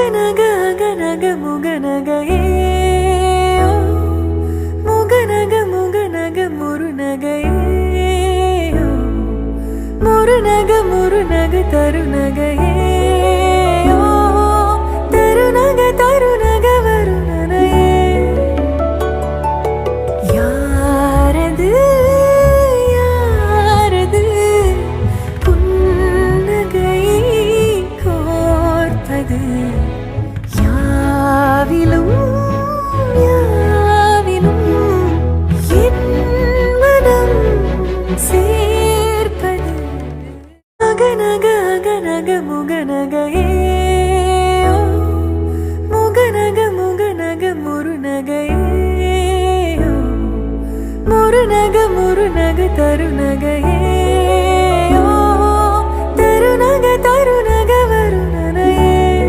அகநக அகநக முகநகையே முகநக முகநக முருநகையே முருநக முருநக தருநகையே தருநக தருநக வருணனையே யாரது யாரது புன்னகை கோர்ப்பது யாவிலும் யாவிலும் என் மனம் சேர்ப்பது அகநக அகநக முகநகையே முகநக முகநக முருநகையே முருநக முருநக தருநக